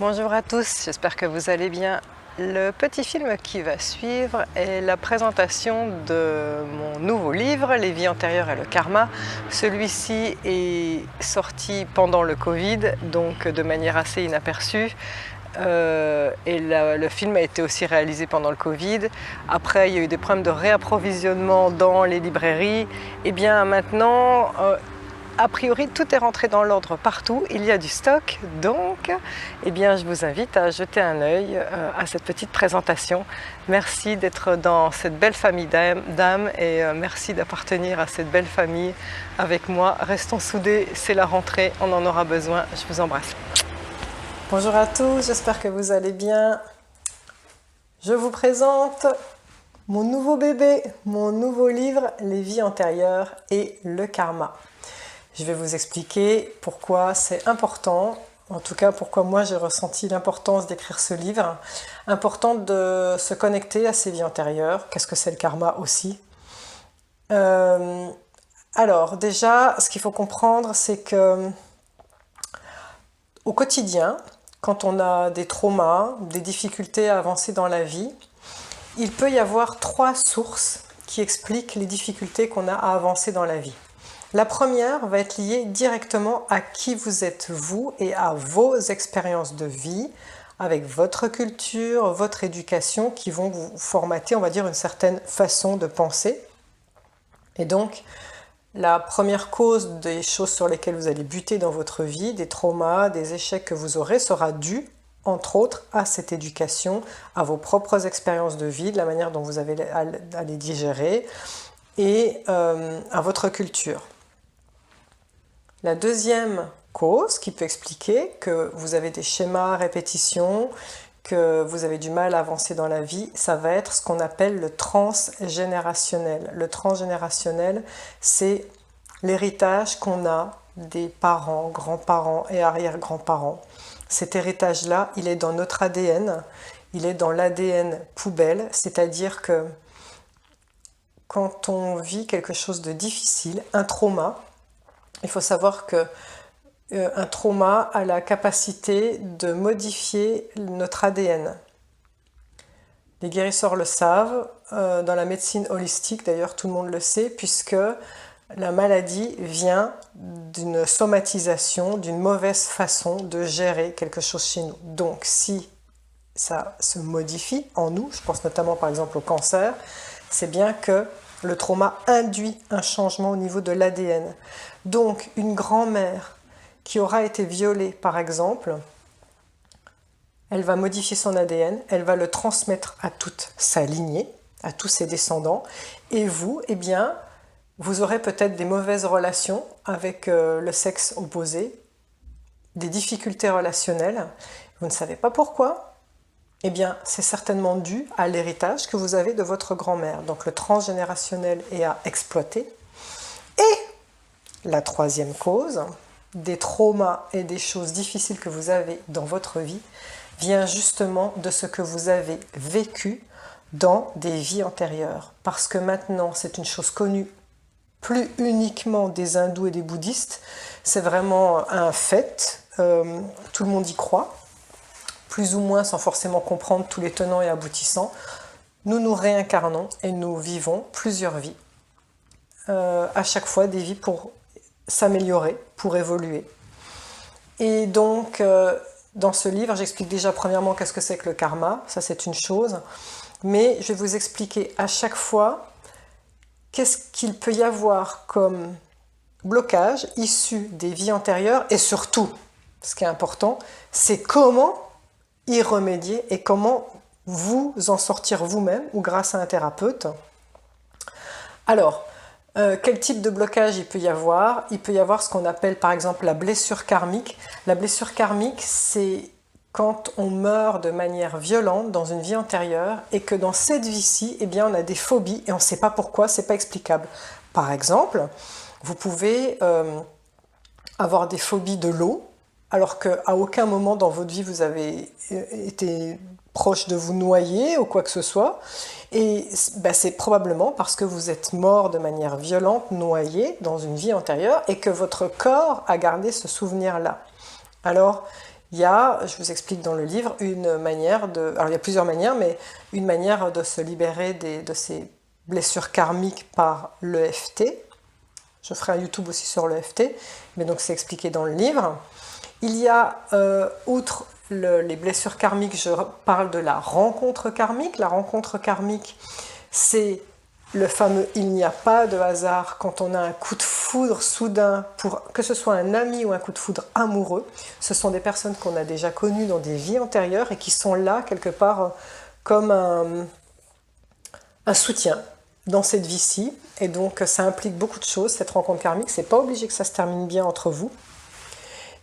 Bonjour à tous, j'espère que vous allez bien. Le petit film qui va suivre est la présentation de mon nouveau livre, Les vies antérieures et le karma. Celui-ci est sorti pendant le Covid, donc de manière assez inaperçue. Le film a été aussi réalisé pendant le Covid. Après, il y a eu des problèmes de réapprovisionnement dans les librairies. Et bien maintenant, a priori, tout est rentré dans l'ordre partout, il y a du stock, donc eh bien, je vous invite à jeter un œil à cette petite présentation. Merci d'être dans cette belle famille d'âmes et merci d'appartenir à cette belle famille avec moi. Restons soudés, c'est la rentrée, on en aura besoin. Je vous embrasse. Bonjour à tous, j'espère que vous allez bien. Je vous présente mon nouveau bébé, mon nouveau livre, Les vies antérieures et le karma. Je vais vous expliquer pourquoi c'est important, en tout cas pourquoi moi j'ai ressenti l'importance d'écrire ce livre. Important de se connecter à ses vies antérieures, qu'est-ce que c'est le karma aussi. Alors déjà, ce qu'il faut comprendre, c'est que au quotidien, quand on a des traumas, des difficultés à avancer dans la vie, il peut y avoir 3 sources qui expliquent les difficultés qu'on a à avancer dans la vie. La première va être liée directement à qui vous êtes vous et à vos expériences de vie, avec votre culture, votre éducation, qui vont vous formater, on va dire, une certaine façon de penser. Et donc, la première cause des choses sur lesquelles vous allez buter dans votre vie, des traumas, des échecs que vous aurez, sera due, entre autres, à cette éducation, à vos propres expériences de vie, de la manière dont vous avez à les digérer, et à votre culture. La deuxième cause qui peut expliquer que vous avez des schémas, répétitions, que vous avez du mal à avancer dans la vie, ça va être ce qu'on appelle le transgénérationnel. Le transgénérationnel, c'est l'héritage qu'on a des parents, grands-parents et arrière-grands-parents. Cet héritage-là, il est dans notre ADN, il est dans l'ADN poubelle, c'est-à-dire que quand on vit quelque chose de difficile, un trauma, il faut savoir qu'un trauma a la capacité de modifier notre ADN. Les guérisseurs le savent, dans la médecine holistique d'ailleurs tout le monde le sait, puisque la maladie vient d'une somatisation, d'une mauvaise façon de gérer quelque chose chez nous. Donc si ça se modifie en nous, je pense notamment par exemple au cancer, c'est bien que le trauma induit un changement au niveau de l'ADN. Donc, une grand-mère qui aura été violée, par exemple, elle va modifier son ADN, elle va le transmettre à toute sa lignée, à tous ses descendants, et vous, eh bien, vous aurez peut-être des mauvaises relations avec le sexe opposé, des difficultés relationnelles, vous ne savez pas pourquoi. Eh bien, c'est certainement dû à l'héritage que vous avez de votre grand-mère. Donc, le transgénérationnel est à exploiter. Et la troisième cause, des traumas et des choses difficiles que vous avez dans votre vie, vient justement de ce que vous avez vécu dans des vies antérieures. Parce que maintenant, c'est une chose connue, plus uniquement des hindous et des bouddhistes, c'est vraiment un fait, tout le monde y croit, plus ou moins sans forcément comprendre tous les tenants et aboutissants. Nous nous réincarnons et nous vivons plusieurs vies, à chaque fois des vies pour s'améliorer, pour évoluer. Et donc, dans ce livre, j'explique déjà premièrement qu'est-ce que c'est que le karma, ça c'est une chose, mais je vais vous expliquer à chaque fois qu'est-ce qu'il peut y avoir comme blocage issu des vies antérieures et surtout, ce qui est important, c'est comment y remédier et comment vous en sortir vous-même ou grâce à un thérapeute. Alors, quel type de blocage il peut y avoir? Il peut y avoir ce qu'on appelle par exemple la blessure karmique. La blessure karmique, c'est quand on meurt de manière violente dans une vie antérieure et que dans cette vie-ci, eh bien, on a des phobies et on ne sait pas pourquoi, c'est pas explicable. Par exemple, vous pouvez avoir des phobies de l'eau, alors qu'à aucun moment dans votre vie vous avez été proche de vous noyer ou quoi que ce soit. Et ben, c'est probablement parce que vous êtes mort de manière violente, noyé dans une vie antérieure et que votre corps a gardé ce souvenir-là. Alors, Il y a, je vous explique dans le livre, une manière de... Alors il y a plusieurs manières, mais une manière de se libérer de ces blessures karmiques par l'EFT. Je ferai un YouTube aussi sur l'EFT, mais donc c'est expliqué dans le livre. Il y a, outre les blessures karmiques, je parle de la rencontre karmique. La rencontre karmique, c'est le fameux « il n'y a pas de hasard » quand on a un coup de foudre soudain, pour que ce soit un ami ou un coup de foudre amoureux. Ce sont des personnes qu'on a déjà connues dans des vies antérieures et qui sont là quelque part comme un soutien dans cette vie-ci. Et donc ça implique beaucoup de choses, cette rencontre karmique. C'est pas obligé que ça se termine bien entre vous.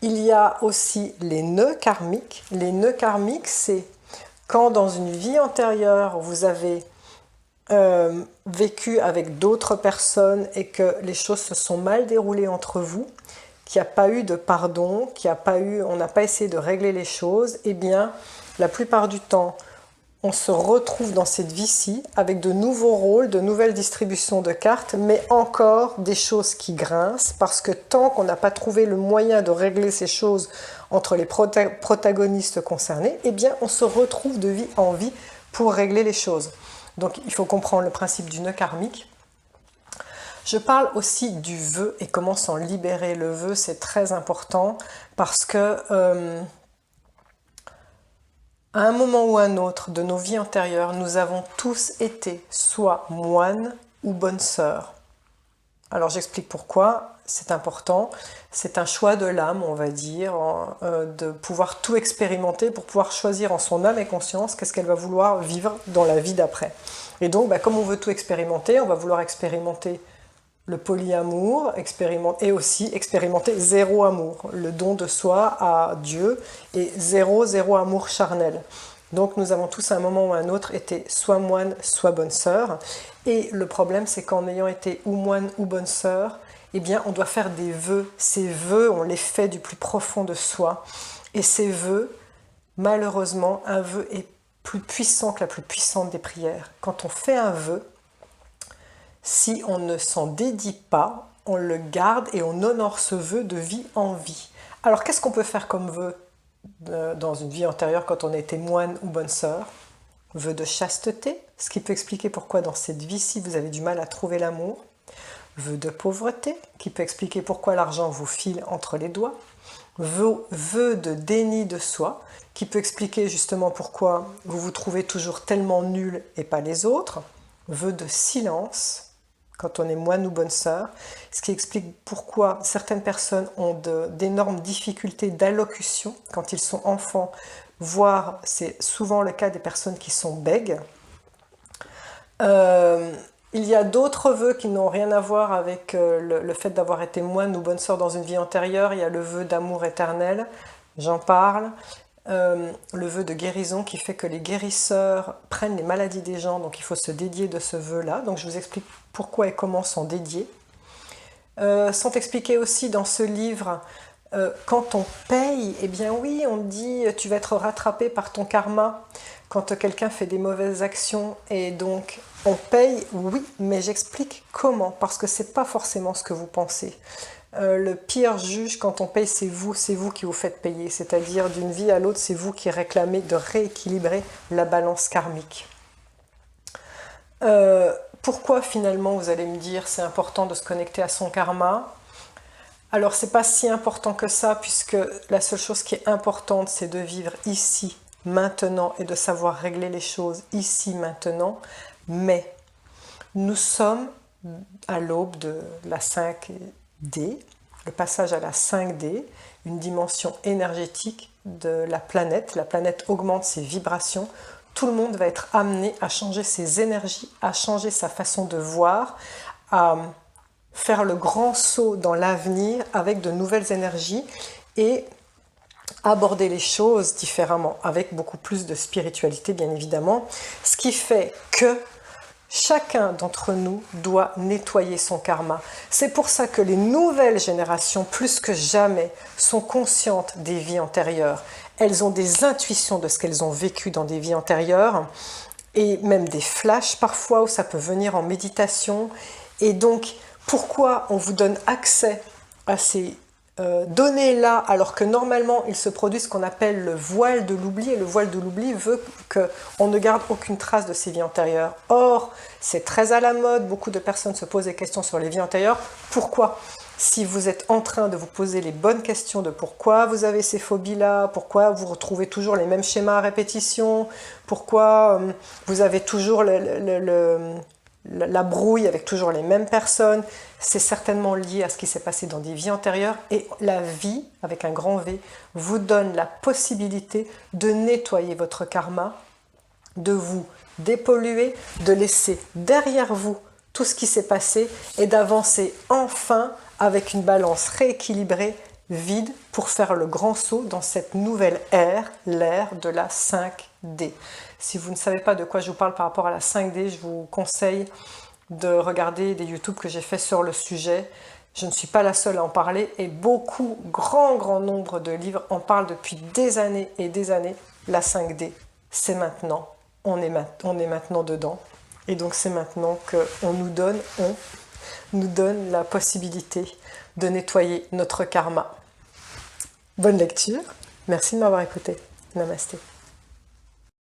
Il y a aussi les nœuds karmiques. Les nœuds karmiques, c'est quand dans une vie antérieure, vous avez vécu avec d'autres personnes et que les choses se sont mal déroulées entre vous, qu'il n'y a pas eu de pardon, on n'a pas essayé de régler les choses, eh bien, la plupart du temps, on se retrouve dans cette vie-ci avec de nouveaux rôles, de nouvelles distributions de cartes, mais encore des choses qui grincent, parce que tant qu'on n'a pas trouvé le moyen de régler ces choses entre les protagonistes concernés, eh bien, on se retrouve de vie en vie pour régler les choses. Donc il faut comprendre le principe du nœud karmique. Je parle aussi du vœu et comment s'en libérer. Le vœu, c'est très important parce que à un moment ou un autre de nos vies antérieures, nous avons tous été soit moines ou bonnes sœurs. Alors j'explique pourquoi, c'est important. C'est un choix de l'âme, on va dire, de pouvoir tout expérimenter pour pouvoir choisir en son âme et conscience qu'est-ce qu'elle va vouloir vivre dans la vie d'après. Et donc, comme on veut tout expérimenter, on va vouloir expérimenter le polyamour, et aussi expérimenter zéro amour, le don de soi à Dieu, et zéro amour charnel. Donc nous avons tous à un moment ou à un autre été soit moine, soit bonne sœur. Et le problème, c'est qu'en ayant été ou moine ou bonne sœur, eh bien, on doit faire des vœux. Ces vœux, on les fait du plus profond de soi. Et ces vœux, malheureusement, un vœu est plus puissant que la plus puissante des prières. Quand on fait un vœu, si on ne s'en dédie pas, on le garde et on honore ce vœu de vie en vie. Alors, qu'est-ce qu'on peut faire comme vœu dans une vie antérieure quand on a été moine ou bonne sœur? Vœu de chasteté, ce qui peut expliquer pourquoi dans cette vie-ci vous avez du mal à trouver l'amour. Vœu de pauvreté, qui peut expliquer pourquoi l'argent vous file entre les doigts. Vœu de déni de soi, qui peut expliquer justement pourquoi vous vous trouvez toujours tellement nul et pas les autres. Vœu de silence, quand on est moine ou bonne sœur, ce qui explique pourquoi certaines personnes ont d'énormes difficultés d'allocution quand ils sont enfants, voire c'est souvent le cas des personnes qui sont bègues. Il y a d'autres vœux qui n'ont rien à voir avec le fait d'avoir été moine ou bonne sœur dans une vie antérieure. Il y a le vœu d'amour éternel, j'en parle. Le vœu de guérison qui fait que les guérisseurs prennent les maladies des gens, donc il faut se dédier de ce vœu-là. Donc je vous explique pourquoi et comment s'en dédier. Sont expliqués aussi dans ce livre, quand on paye, eh bien oui, on dit tu vas être rattrapé par ton karma quand quelqu'un fait des mauvaises actions, et donc on paye, oui, mais j'explique comment, parce que c'est pas forcément ce que vous pensez. Le pire juge quand on paye, c'est vous qui vous faites payer, c'est-à-dire d'une vie à l'autre, c'est vous qui réclamez de rééquilibrer la balance karmique. Pourquoi finalement, vous allez me dire, c'est important de se connecter à son karma? Alors c'est pas si important que ça, puisque la seule chose qui est importante, c'est de vivre ici, maintenant, et de savoir régler les choses ici, maintenant. Mais nous sommes à l'aube de la 5D, le passage à la 5D, une dimension énergétique de la planète. La planète augmente ses vibrations. Tout le monde va être amené à changer ses énergies, à changer sa façon de voir, à faire le grand saut dans l'avenir avec de nouvelles énergies et aborder les choses différemment, avec beaucoup plus de spiritualité bien évidemment, ce qui fait que chacun d'entre nous doit nettoyer son karma. C'est pour ça que les nouvelles générations, plus que jamais, sont conscientes des vies antérieures. Elles ont des intuitions de ce qu'elles ont vécu dans des vies antérieures, et même des flashs parfois, où ça peut venir en méditation. Et donc, pourquoi on vous donne accès à ces donné là, alors que normalement il se produit ce qu'on appelle le voile de l'oubli, et le voile de l'oubli veut qu'on ne garde aucune trace de ses vies antérieures. Or, c'est très à la mode, beaucoup de personnes se posent des questions sur les vies antérieures. Pourquoi ? Si vous êtes en train de vous poser les bonnes questions de pourquoi vous avez ces phobies-là, pourquoi vous retrouvez toujours les mêmes schémas à répétition, pourquoi vous avez toujours la brouille avec toujours les mêmes personnes, c'est certainement lié à ce qui s'est passé dans des vies antérieures, et la vie, avec un grand V, vous donne la possibilité de nettoyer votre karma, de vous dépolluer, de laisser derrière vous tout ce qui s'est passé et d'avancer enfin avec une balance rééquilibrée, vide, pour faire le grand saut dans cette nouvelle ère, l'ère de la 5D. Si vous ne savez pas de quoi je vous parle par rapport à la 5D, je vous conseille de regarder des YouTube que j'ai fait sur le sujet. Je ne suis pas la seule à en parler, et beaucoup, grand nombre de livres en parlent depuis des années et des années. La 5D, c'est maintenant, on est maintenant dedans. Et donc c'est maintenant qu'on nous donne la possibilité de nettoyer notre karma. Bonne lecture, merci de m'avoir écouté. Namasté.